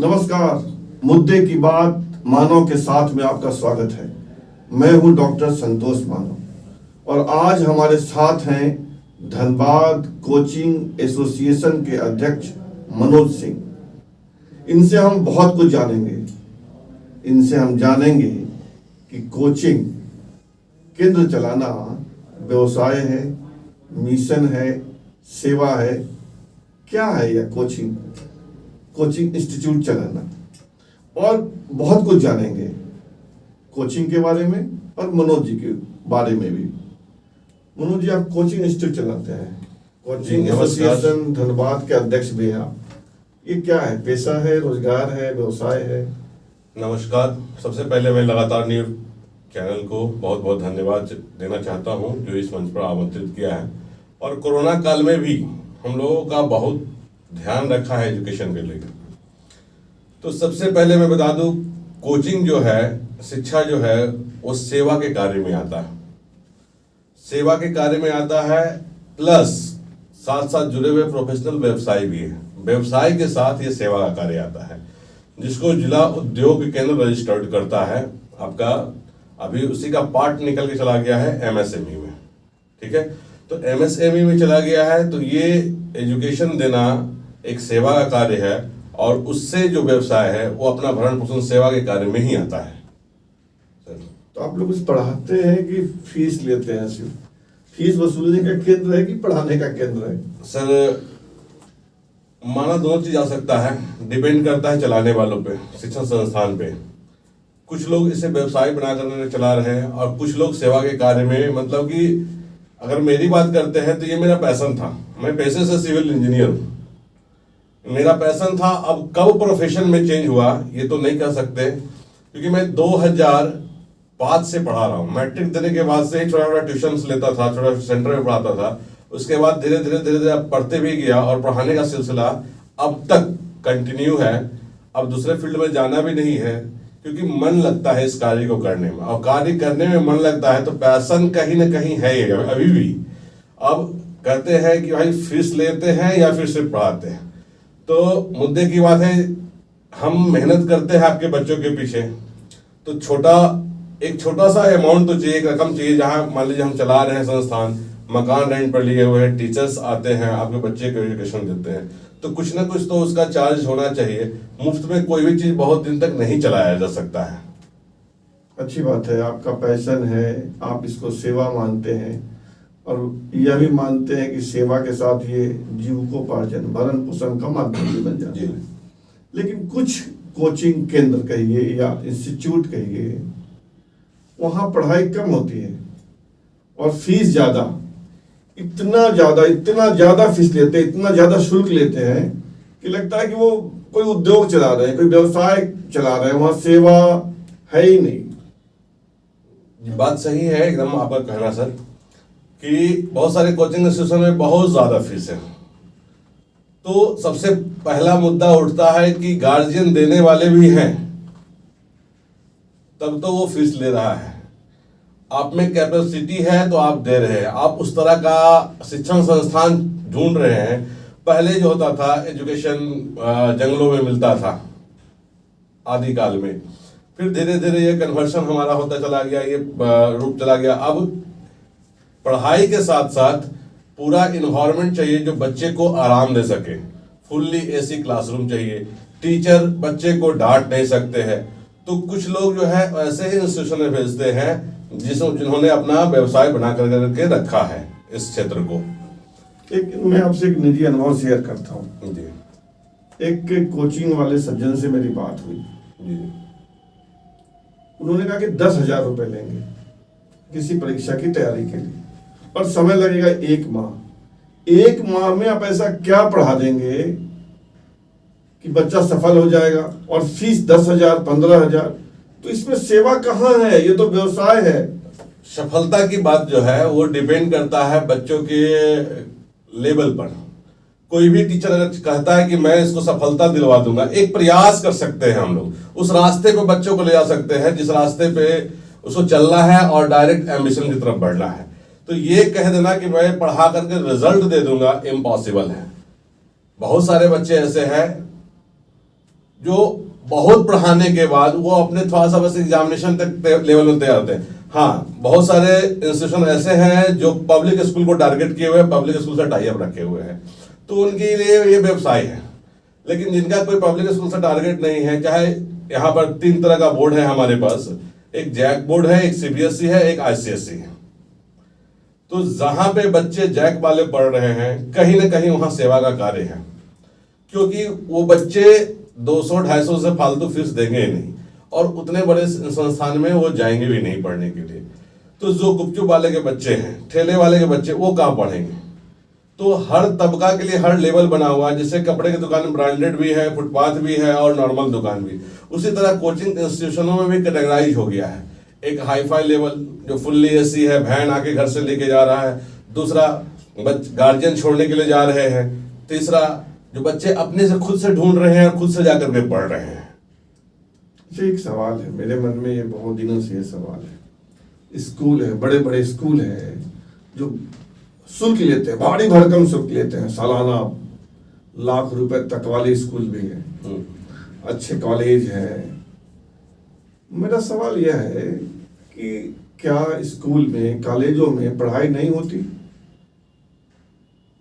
नमस्कार। मुद्दे की बात मानव के साथ में आपका स्वागत है। मैं हूं डॉक्टर संतोष मानव और आज हमारे साथ हैं धनबाद कोचिंग एसोसिएशन के अध्यक्ष मनोज सिंह। इनसे हम बहुत कुछ जानेंगे। इनसे हम जानेंगे कि कोचिंग केंद्र चलाना व्यवसाय है, मिशन है, सेवा है, क्या है यह कोचिंग इंस्टीट्यूट चलाना, और बहुत कुछ जानेंगे कोचिंग के बारे में और मनोज जी के बारे में भी। मनोज जी, आप कोचिंग इंस्टीट्यूट चलाते हैं, कोचिंग एसोसिएशन धनबाद के अध्यक्ष भी हैं आप। ये क्या है? पेशा है, रोजगार है, व्यवसाय है? नमस्कार। सबसे पहले मैं लगातार न्यूज़ चैनल को बहुत बहुत धन्यवाद देना चाहता हूं जो इस मंच पर आमंत्रित किया है। और कोरोना काल में भी हम लोगों का बहुत ध्यान रखा है एजुकेशन के लेकर। तो सबसे पहले मैं बता दूं, कोचिंग जो है, शिक्षा जो है, वो सेवा के कार्य में आता है। सेवा के कार्य में आता है, प्लस साथ साथ जुड़े हुए प्रोफेशनल व्यवसाय भी है। व्यवसाय के साथ ये सेवा का कार्य आता है, जिसको जिला उद्योग केंद्र रजिस्टर्ड करता है आपका। अभी उसी का पार्ट निकल के चला गया है एमएसएमई में। ठीक है, तो एमएसएमई में चला गया है, तो ये एजुकेशन देना एक सेवा का कार्य है और उससे जो व्यवसाय है वो अपना भरण पोषण सेवा के कार्य में ही आता है। तो आप लोग कुछ पढ़ाते हैं कि फीस लेते हैं? सिर्फ फीस वसूलने का केंद्र है कि पढ़ाने का केंद्र है? सर, माना दोनों चीज आ सकता है, डिपेंड करता है चलाने वालों पे, शिक्षण संस्थान पे। कुछ लोग इसे व्यवसाय बना कर चला रहे हैं और कुछ लोग सेवा के कार्य में, मतलब कि अगर मेरी बात करते हैं तो ये मेरा पैशन था। मैं पैसे से सिविल इंजीनियर हूँ, मेरा पैशन था। अब कब प्रोफेशन में चेंज हुआ ये तो नहीं कह सकते, क्योंकि मैं 2005 से पढ़ा रहा हूँ। मैट्रिक देने के बाद से ही छोटा छोटा ट्यूशन लेता था, छोटा सेंटर में पढ़ाता था। उसके बाद धीरे धीरे पढ़ते भी गया और पढ़ाने का सिलसिला अब तक कंटिन्यू है। अब दूसरे फील्ड में जाना भी नहीं है, क्योंकि मन लगता है इस कार्य को करने में, और कार्य करने में मन लगता है तो पैशन कहीं ना कहीं है ये अभी भी। अब कहते हैं कि भाई फीस लेते हैं या फिर सिर्फ पढ़ाते हैं, तो मुद्दे की बात है, हम मेहनत करते हैं आपके बच्चों के पीछे, तो एक छोटा सा अमाउंट तो चाहिए, एक रकम चाहिए। जहाँ मान लीजिए हम चला रहे हैं संस्थान, मकान रेंट पर लिए हुए हैं, टीचर्स आते हैं, आपके बच्चे को एजुकेशन देते हैं, तो कुछ ना कुछ तो उसका चार्ज होना चाहिए। मुफ्त में कोई भी चीज बहुत दिन तक नहीं चलाया जा सकता है। अच्छी बात है, आपका पैशन है, आप इसको सेवा मानते हैं और यह भी मानते हैं कि सेवा के साथ ये जीविकोपार्जन, भरण पोषण का माध्यम भी बन जाता है। लेकिन कुछ कोचिंग केंद्र कहिए या इंस्टीट्यूट कहिए, वहाँ पढ़ाई कम होती है और फीस ज़्यादा, इतना ज़्यादा फीस लेते हैं, इतना ज़्यादा शुल्क लेते हैं कि लगता है कि वो कोई उद्योग चला रहे हैं, कोई व्यवसाय चला रहे हैं, वहाँ सेवा है ही नहीं। बात सही है एकदम आपका कहना सर, कि बहुत सारे कोचिंग इंस्टीट्यूशन में बहुत ज़्यादा फीस है। तो सबसे पहला मुद्दा उठता है कि गार्जियन देने वाले भी हैं, तब तो वो फीस ले रहा है। आप में कैपेसिटी है तो आप दे रहे हैं, आप उस तरह का शिक्षण संस्थान ढूंढ रहे हैं। पहले जो होता था एजुकेशन जंगलों में मिलता था आदिकाल में, फिर धीरे धीरे ये कन्वर्शन हमारा होता चला गया, ये रूप चला गया। अब पढ़ाई के साथ साथ पूरा इन्वायरमेंट चाहिए जो बच्चे को आराम दे सके। फुल्ली एसी क्लासरूम चाहिए, टीचर बच्चे को डांट नहीं सकते हैं, तो कुछ लोग जो है ऐसे ही इंस्टीट्यूशन में भेजते हैं जिन्होंने अपना व्यवसाय बना करके रखा है इस क्षेत्र को। मैं आपसे एक निजी अनुभव शेयर करता हूँ जी। एक कोचिंग वाले सज्जन से मेरी बात हुई जी। उन्होंने कहा कि 10,000 रुपये लेंगे किसी परीक्षा की तैयारी के लिए और समय लगेगा 1 माह। 1 माह में आप ऐसा क्या पढ़ा देंगे कि बच्चा सफल हो जाएगा, और फीस 10,000 15,000, तो इसमें सेवा कहाँ है? ये तो व्यवसाय है। सफलता की बात जो है वो डिपेंड करता है बच्चों के लेवल पर। कोई भी टीचर अगर कहता है कि मैं इसको सफलता दिलवा दूंगा, एक प्रयास कर सकते हैं हम लोग, उस रास्ते पे बच्चों को ले जा सकते हैं जिस रास्ते पे उसको चलना है और डायरेक्ट एम्बिशन की तरफ बढ़ना है। तो ये कह देना कि मैं पढ़ा करके रिजल्ट दे दूंगा, इम्पॉसिबल है। बहुत सारे बच्चे ऐसे हैं जो बहुत पढ़ाने के बाद वो अपने थोड़ा सा बस एग्जामिनेशन तक लेवल में तैयार होते हैं। हाँ, बहुत सारे इंस्टीट्यूशन ऐसे हैं जो पब्लिक स्कूल को टारगेट किए हुए हैं, पब्लिक स्कूल से टाई अप रखे हुए हैं, तो उनके लिए ये व्यवसाय है। लेकिन जिनका कोई पब्लिक स्कूल से टारगेट नहीं है, चाहे यहाँ पर 3 तरह का बोर्ड है हमारे पास, एक जैक बोर्ड है, एक सीबीएसई है, एक आईसीएसई है। तो जहां पे बच्चे जैक वाले पढ़ रहे हैं, कहीं ना कहीं वहां सेवा का कार्य है, क्योंकि वो बच्चे 200-250 से फालतू फीस देंगे ही नहीं, और उतने बड़े संस्थान में वो जाएंगे भी नहीं पढ़ने के लिए। तो जो गुपचुप वाले के बच्चे हैं, ठेले वाले के बच्चे, वो कहाँ पढ़ेंगे? तो हर तबका के लिए हर लेवल बना हुआ है। जैसे कपड़े की दुकान ब्रांडेड भी है, फुटपाथ भी है और नॉर्मल दुकान भी, उसी तरह कोचिंग इंस्टीट्यूशनों में भी कैटेगराइज हो गया है। एक हाई फाई लेवल जो फुल्ली एसी है, वैन आके घर से लेके जा रहा है, दूसरा गार्जियन छोड़ने के लिए जा रहे हैं, तीसरा जो बच्चे अपने से खुद से ढूंढ रहे हैं और खुद से जाकर के पढ़ रहे हैं। एक सवाल है मेरे मन में, ये बहुत दिनों से ये सवाल है। स्कूल है, बड़े बड़े स्कूल है जो शुल्क लेते हैं, भारी भरकम शुल्क लेते हैं, सालाना लाख रुपए तक वाले स्कूल भी है, अच्छे कॉलेज है। मेरा सवाल यह है कि क्या स्कूल में, कॉलेजों में पढ़ाई नहीं होती?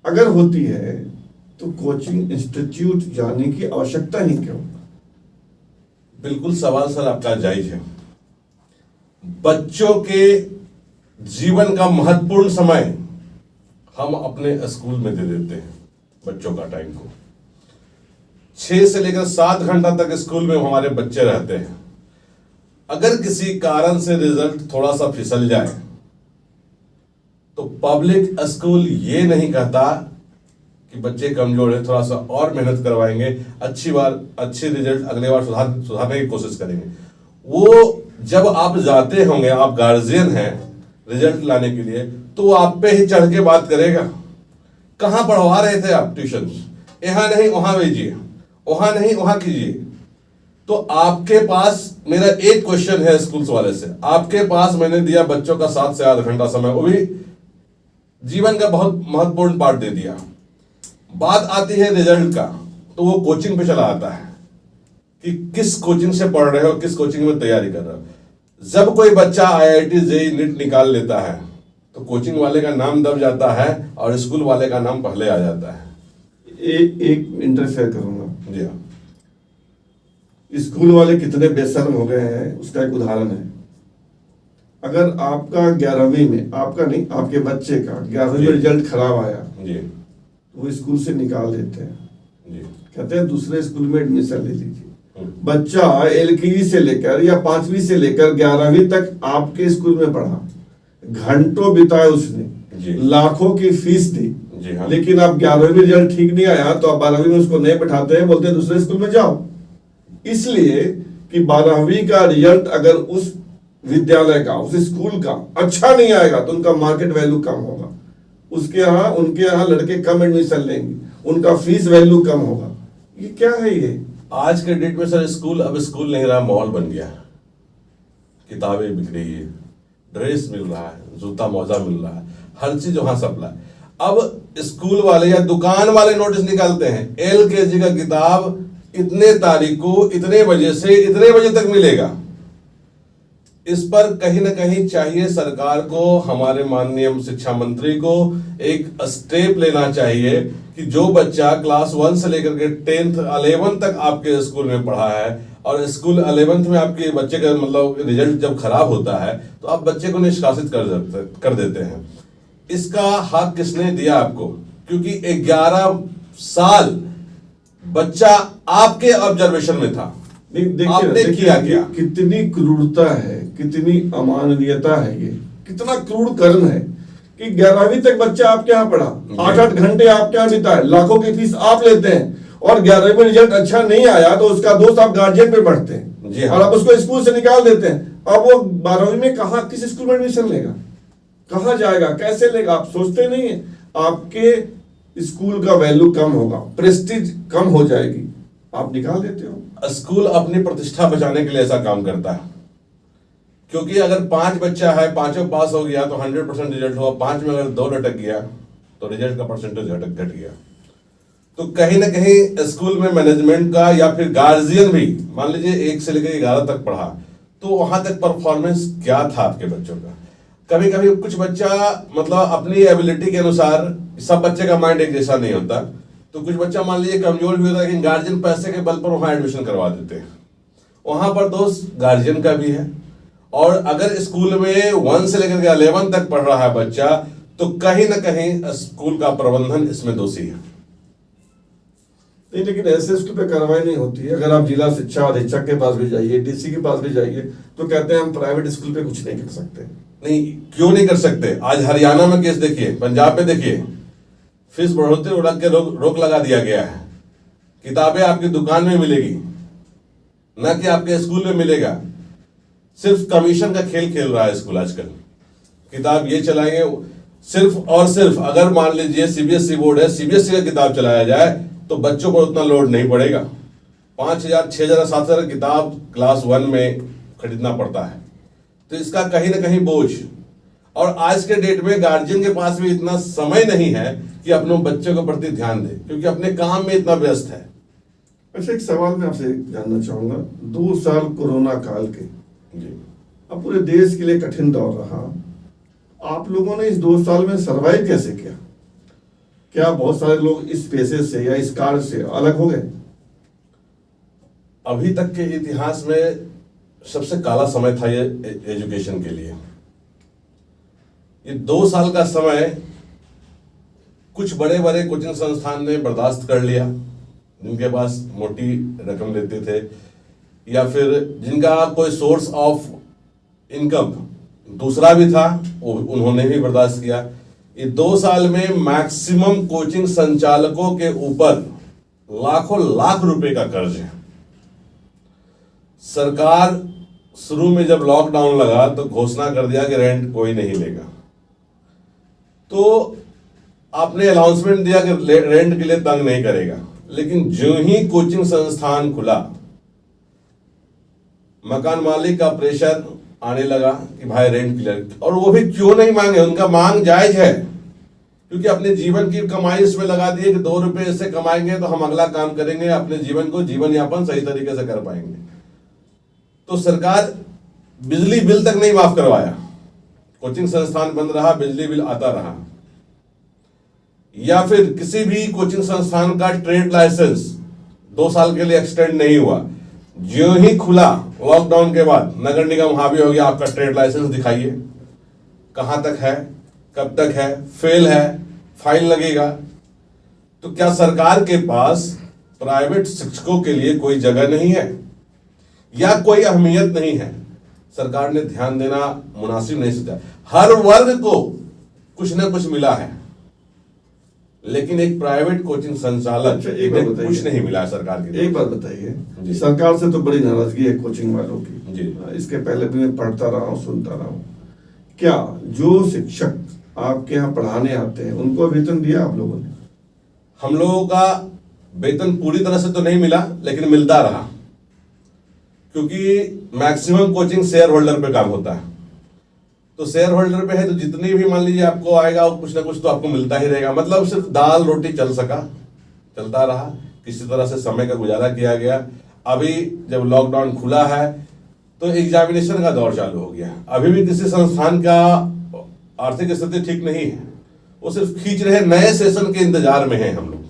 अगर होती है तो कोचिंग इंस्टीट्यूट जाने की आवश्यकता ही क्यों? बिल्कुल सवाल सर आपका जायज है। बच्चों के जीवन का महत्वपूर्ण समय हम अपने स्कूल में दे देते हैं। बच्चों का टाइम को 6 से लेकर 7 घंटा तक स्कूल में हमारे बच्चे रहते हैं। अगर किसी कारण से रिजल्ट थोड़ा सा फिसल जाए तो पब्लिक स्कूल ये नहीं कहता कि बच्चे कमजोर है, थोड़ा सा और मेहनत करवाएंगे, अच्छी रिजल्ट अगले बार सुधारने की कोशिश करेंगे। वो जब आप जाते होंगे, आप गार्जियन हैं रिजल्ट लाने के लिए, तो वो आप पे ही चढ़ के बात करेगा। कहाँ पढ़वा रहे थे आप ट्यूशन? यहाँ नहीं वहां भेजिए, वहां नहीं वहां कीजिए। तो आपके पास मेरा एक क्वेश्चन है स्कूल वाले से, आपके पास मैंने दिया बच्चों का 7 से 8 घंटा समय, वो भी जीवन का बहुत महत्वपूर्ण पार्ट दे दिया। बात आती है रिजल्ट का, तो वो कोचिंग पे चला आता है कि किस कोचिंग से पढ़ रहे हो, किस कोचिंग में तैयारी कर रहे हो। जब कोई बच्चा आईआईटी जेईई नीट निकाल लेता है तो कोचिंग वाले का नाम दब जाता है और स्कूल वाले का नाम पहले आ जाता है। एक इंटरफेयर करूंगा जी हाँ। स्कूल वाले कितने बेशर्म हो गए हैं उसका एक उदाहरण है। अगर आपका 11वीं में, आपका नहीं, आपके बच्चे का 11वीं में रिजल्ट खराब आया जी, तो वो स्कूल से निकाल देते हैं जी, कहते हैं दूसरे स्कूल में एडमिशन ले लीजिए। बच्चा एलकेजी से लेकर या 5वीं से लेकर 11वीं तक आपके स्कूल में पढ़ा, घंटों बिताए उसने, लाखों की फीस दी, हाँ। लेकिन अब 11वीं में रिजल्ट ठीक नहीं आया तो आप 12वीं में उसको नहीं बैठाते हैं, बोलते हैं दूसरे स्कूल में जाओ। इसलिए कि 12वीं का रिजल्ट अगर उस विद्यालय का, उस स्कूल का अच्छा नहीं आएगा तो उनका मार्केट वैल्यू कम होगा, उसके यहाँ, उनके यहाँ लड़के कम एडमिशन लेंगे, उनका फीस वैल्यू कम होगा। ये क्या है? ये आज के डेट में सर स्कूल अब स्कूल नहीं रहा, मॉल बन गया। किताबें बिक रही है, ड्रेस मिल रहा है, जूता मोजा मिल रहा है, हर चीज वहां सप्लाई। अब स्कूल वाले या दुकान वाले नोटिस निकालते हैं, एलकेजी का किताब इतने तारीख को इतने बजे से इतने बजे तक मिलेगा। इस पर कहीं ना कहीं चाहिए सरकार को, हमारे माननीय शिक्षा मंत्री को एक स्टेप लेना चाहिए कि जो बच्चा क्लास 1 से लेकर के 10th 11th तक आपके स्कूल में पढ़ा है और स्कूल 11th में आपके बच्चे का मतलब रिजल्ट जब खराब होता है तो आप बच्चे को निष्कासित कर देते हैं। इसका हक किसने दिया आपको? क्योंकि 11 साल बच्चा आपके ऑब्जर्वेशन में था, आपने किया क्या? कितनी क्रूरता है, कितनी अमानवीयता है, ये कितना क्रूर कर्म है कि 11वीं तक बच्चा आपके यहाँ पढ़ा, 8-8 घंटे आपके यहाँ बिताए, लाखों की फीस आप लेते हैं और 11वीं में रिजल्ट अच्छा नहीं आया तो उसका दोष आप गार्जियन पे बढ़ते हैं और आप उसको स्कूल से निकाल देते हैं। अब वो 12वीं में कहाँ, किस स्कूल में एडमिशन लेगा, कहाँ जाएगा, कैसे लेगा? आप सोचते नहीं है आपके स्कूल का वैल्यू कम होगा, प्रेस्टीज कम हो जाएगी, आप निकाल देते हो। स्कूल अपनी प्रतिष्ठा बचाने के लिए ऐसा काम करता है, क्योंकि अगर 5 बच्चा है, 5 पास हो गया तो 100% रिजल्ट हुआ, 5 में अगर 2 लटक गया तो रिजल्ट का परसेंटेज घट गया। तो कहीं ना कहीं स्कूल में मैनेजमेंट का या फिर गार्जियन भी, मान लीजिए 1 से लेकर 11 तक पढ़ा, तो वहां तक परफॉर्मेंस क्या था आपके बच्चों का? कभी कभी कुछ बच्चा मतलब अपनी एबिलिटी के अनुसार, सब बच्चे का माइंड एक जैसा नहीं होता, तो कुछ बच्चा मान लीजिए कमजोर भी होता है, लेकिन गार्जियन पैसे के बल पर वहां एडमिशन करवा देते हैं। वहां पर दोष गार्जियन का भी है। और अगर स्कूल में 1 से लेकर के 11 तक पढ़ रहा है बच्चा, तो कहीं ना कहीं स्कूल का प्रबंधन इसमें दोषी है। नहीं, लेकिन ऐसे स्कूल पे कार्रवाई नहीं होती है। अगर आप जिला शिक्षा अधीक्षक के पास भी जाइए, डीसी के पास भी जाइए, तो कहते हैं हम प्राइवेट स्कूल पे कुछ नहीं कर सकते। नहीं, क्यों नहीं कर सकते? आज हरियाणा में केस देखिए, पंजाब में देखिए, फीस बढ़ोतरी उड़ा के रोक लगा दिया गया है। किताबें आपकी दुकान में मिलेगी, ना कि आपके स्कूल में मिलेगा। सिर्फ कमीशन का खेल खेल रहा है स्कूल आजकल। किताब ये चलाएंगे, सिर्फ और सिर्फ अगर मान लीजिए सीबीएसई बोर्ड है, सीबीएसई का किताब चलाया जाए तो बच्चों पर उतना लोड नहीं पड़ेगा। 5,000, 6,000, 7,000 किताब क्लास 1 में खरीदना पड़ता है, तो इसका कहीं ना कहीं बोझ। और आज के डेट में गार्जियन के पास भी इतना समय नहीं है कि अपने बच्चों के प्रति ध्यान दे, क्योंकि अपने काम में इतना व्यस्त है। अच्छा, एक सवाल मैं आपसे जानना चाहूंगा। 2 साल कोरोना काल के, जी, अब पूरे देश के लिए कठिन दौर रहा। आप लोगों ने इस 2 साल में सरवाइव कैसे किया? क्या बहुत सारे लोग इस पेशे से या इस कार्य से अलग हो गए? अभी तक के इतिहास में सबसे काला समय था ये एजुकेशन के लिए। ये 2 साल का समय कुछ बड़े बड़े कोचिंग संस्थान ने बर्दाश्त कर लिया, जिनके पास मोटी रकम लेते थे, या फिर जिनका कोई सोर्स ऑफ इनकम दूसरा भी था, उन्होंने भी बर्दाश्त किया। ये 2 साल में मैक्सिमम कोचिंग संचालकों के ऊपर लाखों लाख रुपए का कर्ज है। सरकार शुरू में जब लॉकडाउन लगा तो घोषणा कर दिया कि रेंट कोई नहीं लेगा, तो आपने अनाउंसमेंट दिया कि रेंट के लिए तंग नहीं करेगा, लेकिन जो ही कोचिंग संस्थान खुला, मकान मालिक का प्रेशर आने लगा कि भाई रेंट क्लियर। और वो भी क्यों नहीं मांगे, उनका मांग जायज है, क्योंकि अपने जीवन की कमाई इसमें लगा दी है कि 2 रुपए इससे कमाएंगे तो हम अगला काम करेंगे, अपने जीवन को जीवन यापन सही तरीके से कर पाएंगे। तो सरकार बिजली बिल तक नहीं माफ करवाया, कोचिंग संस्थान बंद रहा, बिजली बिल आता रहा। या फिर किसी भी कोचिंग संस्थान का ट्रेड लाइसेंस 2 साल के लिए एक्सटेंड नहीं हुआ। जो ही खुला लॉकडाउन के बाद, नगर निगम हावी हो गया, आपका ट्रेड लाइसेंस दिखाइए, कहां तक है, कब तक है, फेल है, फाइन लगेगा। तो क्या सरकार के पास प्राइवेट शिक्षकों के लिए कोई जगह नहीं है या कोई अहमियत नहीं है? सरकार ने ध्यान देना मुनासिब नहीं समझा। हर वर्ग को कुछ ना कुछ मिला है, लेकिन एक प्राइवेट कोचिंग संचालक कुछ नहीं मिला है सरकार की। एक बात बताइए, सरकार से तो बड़ी नाराजगी है कोचिंग वालों की जी। इसके पहले भी मैं पढ़ता रहा हूँ, सुनता रहा हूँ। क्या जो शिक्षक आपके यहाँ पढ़ाने आते हैं उनको वेतन दिया आप लोगों ने? हम लोगों का वेतन पूरी तरह से तो नहीं मिला, लेकिन मिलता रहा, क्योंकि मैक्सिमम कोचिंग शेयर होल्डर पे काम होता है। तो शेयर होल्डर पे है तो जितनी भी मान लीजिए आपको आएगा, कुछ ना कुछ तो आपको मिलता ही रहेगा। मतलब सिर्फ दाल रोटी चलता रहा, किसी तरह से समय का गुजारा किया गया। अभी जब लॉकडाउन खुला है तो एग्जामिनेशन का दौर चालू हो गया। अभी भी किसी संस्थान का आर्थिक स्थिति ठीक नहीं है, वो सिर्फ खींच रहे, नए सेशन के इंतजार में है हम लोग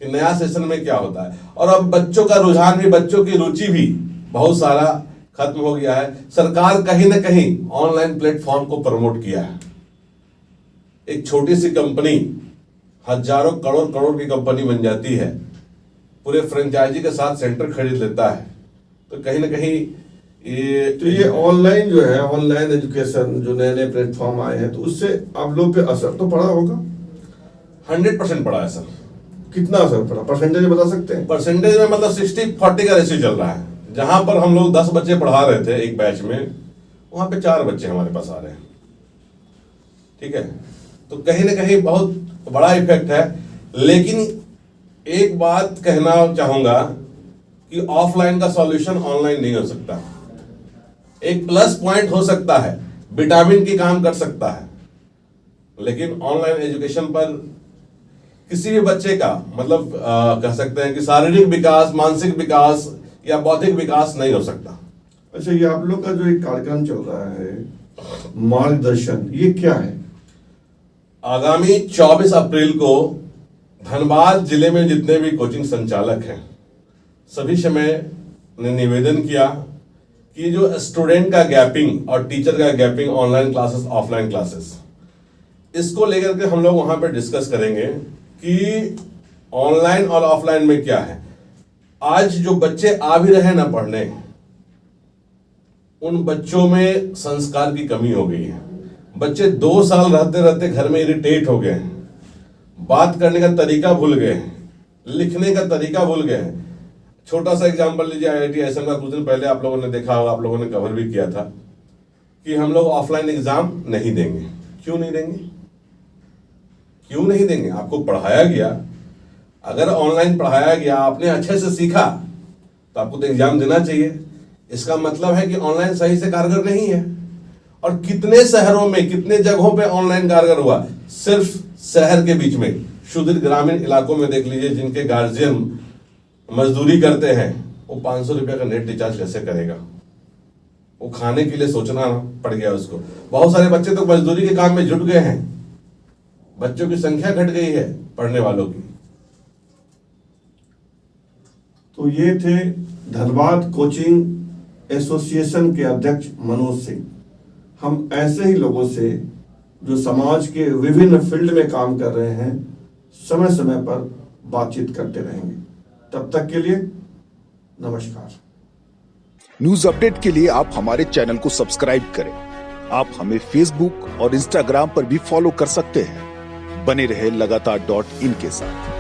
कि नया सेशन में क्या होता है। और अब बच्चों का रुझान भी, बच्चों की रुचि भी बहुत सारा खत्म हो गया है। सरकार कहीं ना कहीं ऑनलाइन प्लेटफॉर्म को प्रमोट किया है। एक छोटी सी कंपनी हजारों करोड़ की कंपनी बन जाती है, पूरे फ्रेंचाइजी के साथ सेंटर खरीद लेता है। तो कहीं ना कहीं ये ऑनलाइन जो है, ऑनलाइन एजुकेशन जो नए नए प्लेटफॉर्म आए हैं, तो उससे आप लोग पे असर तो पड़ा होगा? 100% पड़ा है सर। कितना असर पड़ा, परसेंटेज बता सकते हैं? परसेंटेज में मतलब 60-40 का रेशियो चल रहा है। जहां पर हम लोग 10 बच्चे पढ़ा रहे थे एक बैच में, वहां पे 4 बच्चे हमारे पास आ रहे हैं। ठीक है, तो कहीं ना कहीं बहुत बड़ा इफेक्ट है। लेकिन एक बात कहना चाहूंगा कि ऑफलाइन का सॉल्यूशन ऑनलाइन नहीं हो सकता। एक प्लस पॉइंट हो सकता है, विटामिन की काम कर सकता है, लेकिन ऑनलाइन एजुकेशन पर किसी भी बच्चे का मतलब कह सकते हैं कि शारीरिक विकास, मानसिक विकास या बौद्धिक विकास नहीं हो सकता। अच्छा, ये आप लोग का जो एक कार्यक्रम चल रहा है मार्गदर्शन, ये क्या है? आगामी 24 अप्रैल को धनबाद जिले में जितने भी कोचिंग संचालक हैं सभी से मैंने निवेदन किया कि जो स्टूडेंट का गैपिंग और टीचर का gapping, online classes, offline classes, इसको लेकर के हम लोग वहां पर डिस्कस करेंगे कि ऑनलाइन और ऑफलाइन में क्या है। आज जो बच्चे आ भी रहे ना पढ़ने, उन बच्चों में संस्कार की कमी हो गई है। बच्चे 2 साल रहते रहते घर में इरिटेट हो गए हैं, बात करने का तरीका भूल गए हैं, लिखने का तरीका भूल गए हैं। छोटा सा एग्जांपल लीजिए, IIT असम का कुछ दिन पहले आप लोगों ने देखा होगा, आप लोगों ने कवर भी किया था कि हम लोग ऑफलाइन एग्जाम नहीं देंगे। क्यों नहीं देंगे? क्यों नहीं देंगे? आपको पढ़ाया गया, अगर ऑनलाइन पढ़ाया गया, आपने अच्छे से सीखा तो आपको तो एग्जाम देना चाहिए। इसका मतलब है कि ऑनलाइन सही से कारगर नहीं है। और कितने शहरों में, कितने जगहों पे ऑनलाइन कारगर हुआ? सिर्फ शहर के बीच में, सुदूर ग्रामीण इलाकों में देख लीजिए, जिनके गार्जियन मजदूरी करते हैं, वो 500 रुपये का नेट रिचार्ज कैसे करेगा? वो खाने के लिए सोचना पड़ गया उसको। बहुत सारे बच्चे तो मजदूरी के काम में जुट गए हैं, बच्चों की संख्या घट गई है पढ़ने वालों की। तो ये थे धनबाद कोचिंग एसोसिएशन के अध्यक्ष मनोज सिंह। हम ऐसे ही लोगों से जो समाज के विभिन्न फील्ड में काम कर रहे हैं समय समय पर बातचीत करते रहेंगे। तब तक के लिए नमस्कार। न्यूज अपडेट के लिए आप हमारे चैनल को सब्सक्राइब करें। आप हमें फेसबुक और इंस्टाग्राम पर भी फॉलो कर सकते हैं। बने रहे लगातार .in के साथ।